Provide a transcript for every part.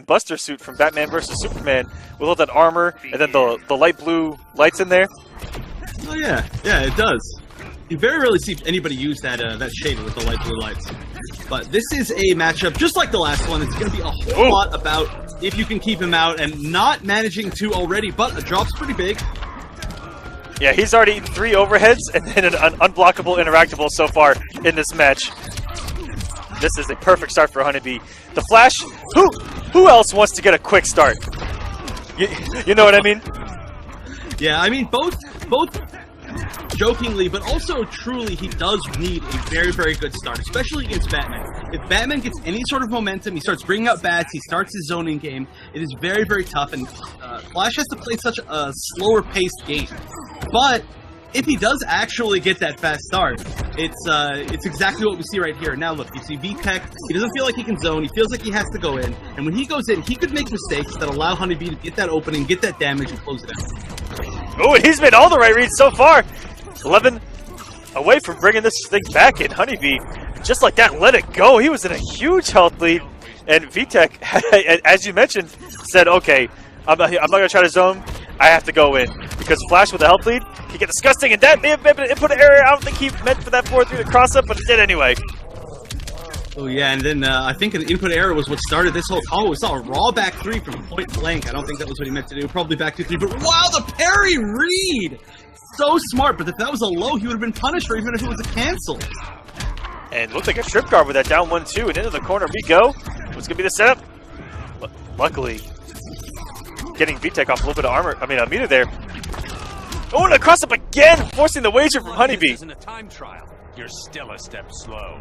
Buster suit from Batman vs. Superman with all that armor and then the light blue lights in there. Oh yeah, yeah, it does. You very rarely see anybody use that that shade with the light blue lights. But this is a matchup just like the last one. It's going to be a whole lot about if you can keep him out and not managing to already, but a drop's pretty big. Yeah, he's already eaten 3 overheads and then an unblockable interactable so far in this match. This is a perfect start for HoneyBee. The Flash, who else wants to get a quick start? You know what I mean? Yeah, I mean, both jokingly, but also truly, he does need a very, very good start, especially against Batman. If Batman gets any sort of momentum, he starts bringing up bats, he starts his zoning game, it is very, very tough, and Flash has to play such a slower-paced game. But if he does actually get that fast start, it's exactly what we see right here. Now look, you see VTEC, he doesn't feel like he can zone, he feels like he has to go in, and when he goes in, he could make mistakes that allow HoneyBee to get that opening, get that damage, and close it out. Oh, and he's made all the right reads so far. 11 away from bringing this thing back in. HoneyBee, just like that, let it go. He was in a huge health lead, and VTEC, as you mentioned, said, okay, I'm not going to try to zone, I have to go in. Because Flash with a health lead can get disgusting, and that may have been an input error. I don't think he meant for that 4-3 to cross up, but it did anyway. Oh yeah, and then I think an input error was what started this whole combo. We saw a raw back 3 from point blank. I don't think that was what he meant to do. Probably back 2-3, but wow, the parry read! So smart, but if that was a low, he would have been punished, or even if it was a cancel. And looked like a trip guard with that down 1-2, and into the corner we go. What's going to be the setup? Luckily, getting VTEC off a little bit of armor, a meter there. Oh, and a cross up again, forcing the wager from HoneyBee. Isn't a time trial. You're still a step slow.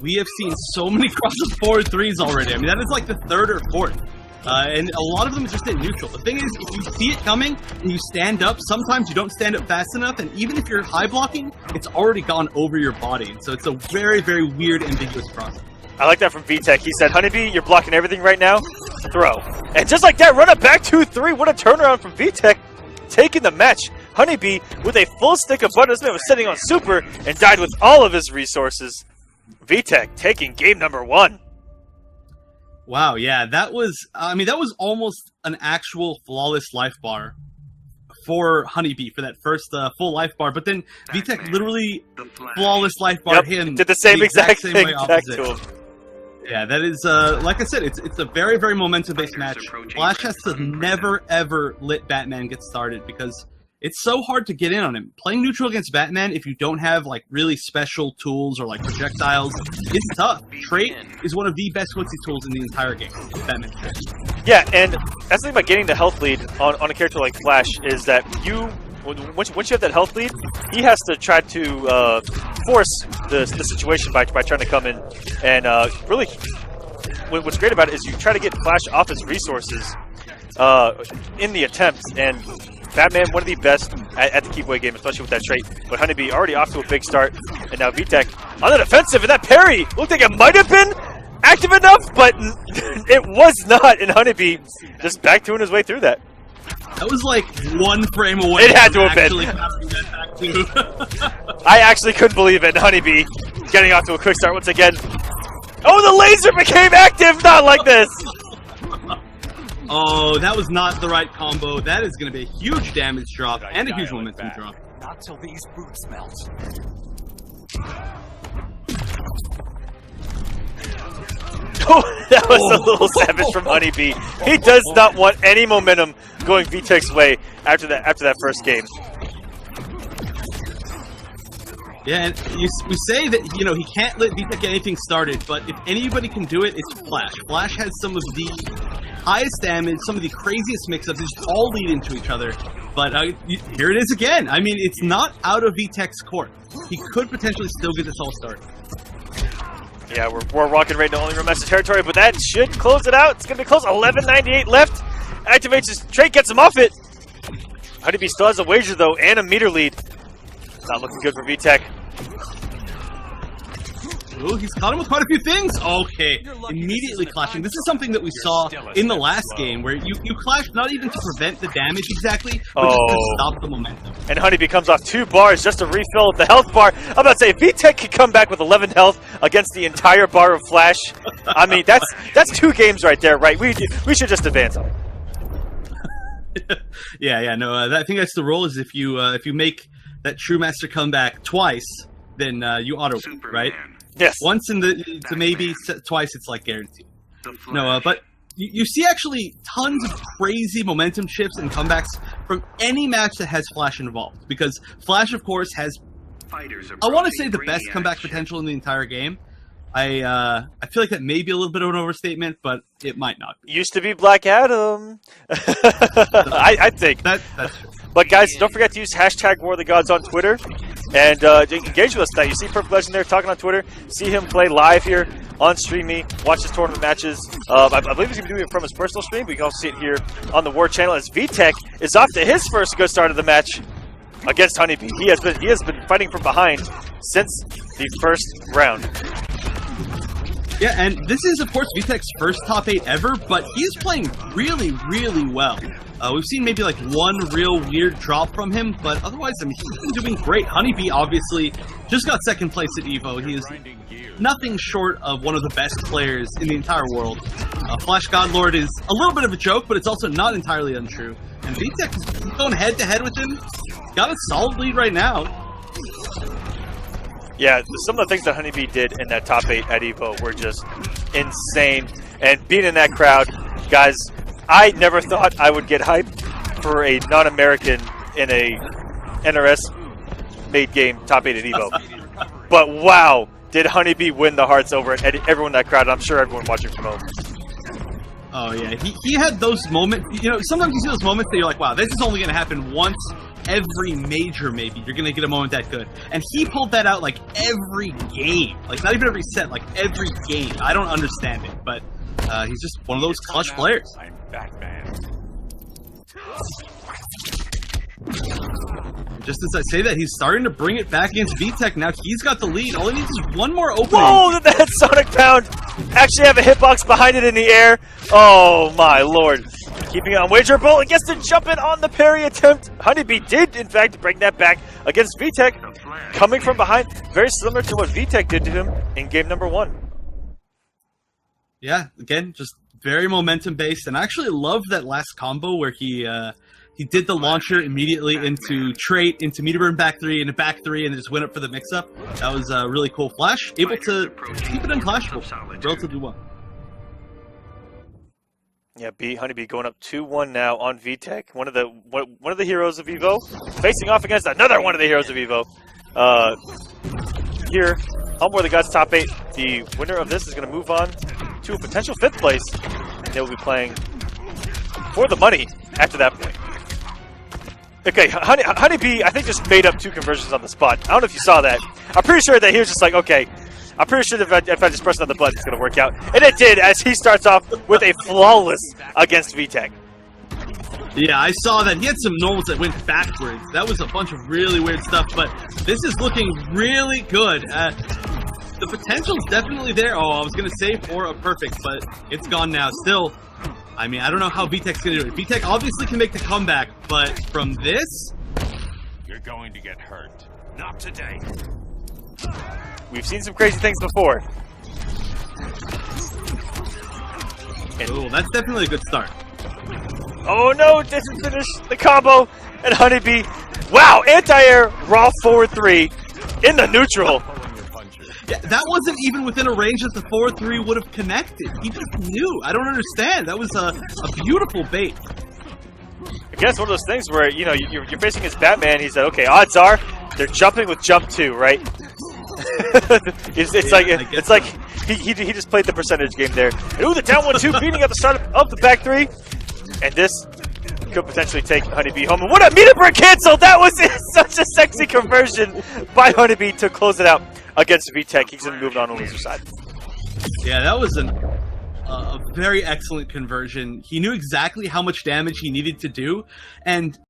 We have seen so many crosses 4-3s already. I mean, that is like the 3rd or 4th. And a lot of them just hit neutral. The thing is, if you see it coming and you stand up, sometimes you don't stand up fast enough, and even if you're high blocking, it's already gone over your body. So it's a very, very weird, ambiguous process. I like that from VTEC. He said, HoneyBee, you're blocking everything right now. Throw. And just like that, run it back 2-3. What a turnaround from VTEC. Taking the match. HoneyBee with a full stick of butter. This man was sitting on super and died with all of his resources. VTEC taking game number 1. Wow, yeah, that was, that was almost an actual flawless life bar for HoneyBee for that first full life bar, but then VTEC literally flawless life bar him. Did the same exact thing back to him. Yeah, that is, like I said, it's a very, very momentum-based match. Flash has to never, ever let Batman get started because it's so hard to get in on him. Playing neutral against Batman, if you don't have, like, really special tools or, like, projectiles, it's tough. Trait is one of the best footsie tools in the entire game. Batman Trait. Yeah, and that's the thing about getting the health lead on a character like Flash is that once you have that health lead, he has to try to force the situation by trying to come in. And really, what's great about it is you try to get Flash off his resources in the attempts, and Batman, one of the best at the keep away game, especially with that trait. But HoneyBee already off to a big start, and now VTEC on the defensive, and that parry looked like it might have been active enough, but it was not, and HoneyBee just back doing his way through that. That was like 1 frame away. It had to have been. I actually couldn't believe it. HoneyBee getting off to a quick start once again. Oh, the laser became active! Not like this! Oh, that was not the right combo. That is going to be a huge damage drop and a huge momentum drop. Not till these boots melt. Oh, that was a little savage from HoneyBee. He does not want any momentum going VTEC's way after that first game. Yeah, and we say that, he can't let VTEC get anything started, but if anybody can do it, it's Flash. Flash has some of the highest damage, some of the craziest mix-ups, they just all lead into each other. But here it is again. I mean, it's not out of VTEC's court. He could potentially still get this all started. Yeah, we're rocking right now, only Romessa territory, but that should close it out. It's going to be close. 11:98 left. Activates his trait, gets him off it. HoneyBee still has a wager, though, and a meter lead. Not looking good for VTEC. Ooh, he's caught him with quite a few things. Okay, immediately clashing. This is something that we saw in the last game, where you clash not even to prevent the damage exactly, but just to stop the momentum. And HoneyBee comes off 2 bars just to refill the health bar. I'm about to say, VTEC could come back with 11 health against the entire bar of Flash. I mean, that's 2 games right there, right? We should just advance on it. No, I think that's the rule, is if you make that True Master comeback twice, then you auto win, right? Yes. Once to maybe twice, it's like guaranteed. No, but you see actually tons of crazy momentum shifts and comebacks from any match that has Flash involved, because Flash, of course, has, I want to say, the best comeback potential in the entire game. I feel like that may be a little bit of an overstatement, but it might not be. Used to be Black Adam. I think. That's true. But guys, don't forget to use hashtag War of the Gods on Twitter and engage with us tonight. You see Perfect Legend there talking on Twitter. See him play live here on StreamMe. Watch his tournament matches. I believe he's going to be doing it from his personal stream, but you can also see it here on the War channel as VTEC is off to his first good start of the match against HoneyBee. He has been fighting from behind since the first round. Yeah, and this is, of course, VTEC's first top 8 ever, but he's playing really, really well. We've seen maybe like one real weird drop from him, but otherwise, I mean, he's been doing great. HoneyBee obviously just got 2nd place at EVO. He is nothing short of one of the best players in the entire world. Flash Godlord is a little bit of a joke, but it's also not entirely untrue. And VTEC is going head-to-head with him. He's got a solid lead right now. Yeah, some of the things that HoneyBee did in that top 8 at EVO were just insane. And being in that crowd, guys, I never thought I would get hyped for a non-American in a NRS-made game top 8 at EVO. But wow, did HoneyBee win the hearts over everyone in that crowd. I'm sure everyone watching from home. Oh, yeah. He had those moments. You know, sometimes you see those moments that you're like, wow, this is only going to happen once every major, maybe. You're going to get a moment that good. And he pulled that out, like, every game. Like, not even every set, like, every game. I don't understand it, but he's just one of those clutch players. I'm Batman. Just as I say that, he's starting to bring it back against VTEC. Now he's got the lead. All he needs is one more opening. Whoa, did that Sonic Pound actually have a hitbox behind it in the air? Oh, my lord. Keeping it on Wagerable and gets to jump in on the parry attempt. HoneyBee did, in fact, bring that back against VTEC. Coming from behind, very similar to what VTEC did to him in game number 1. Yeah, again, just very momentum-based. And I actually love that last combo where he did the launcher immediately into trait, into meter burn back 3, into back 3, and just went up for the mix-up. That was really cool. Flash able to keep it unclashable relatively well. Yeah, HoneyBee going up 2-1 now on VTEC, one of the heroes of EVO, facing off against another one of the heroes of EVO. Here, on War of the Gods top 8, the winner of this is going to move on to a potential 5th place, and they'll be playing for the money after that point. Okay, HoneyBee, I think, just made up 2 conversions on the spot. I don't know if you saw that. I'm pretty sure that he was just like, okay, I'm pretty sure that if I just press on the button, it's going to work out. And it did, as he starts off with a flawless against VTEC. Yeah, I saw that. He had some normals that went backwards. That was a bunch of really weird stuff, but this is looking really good. The potential's definitely there. Oh, I was going to say for a perfect, but it's gone now. Still, I mean, I don't know how VTEC's going to do it. VTEC obviously can make the comeback, but from this... You're going to get hurt. Not today. We've seen some crazy things before. Oh, that's definitely a good start. Oh no, doesn't finish the combo. And HoneyBee, wow, anti-air, raw forward 3 in the neutral. Yeah, that wasn't even within a range that the 4-3 would have connected. He just knew. I don't understand. That was a beautiful bait. I guess one of those things where, you know, you're facing his Batman. He said, okay, odds are they're jumping with jump 2, right? it's like he just played the percentage game there. And, ooh, the down 1-2 beating at the start of the back 3. And this could potentially take HoneyBee home. And what a meter break cancel! That was such a sexy conversion by HoneyBee to close it out against VTEC. He's going to move on the loser side. Yeah, that was a very excellent conversion. He knew exactly how much damage he needed to do, and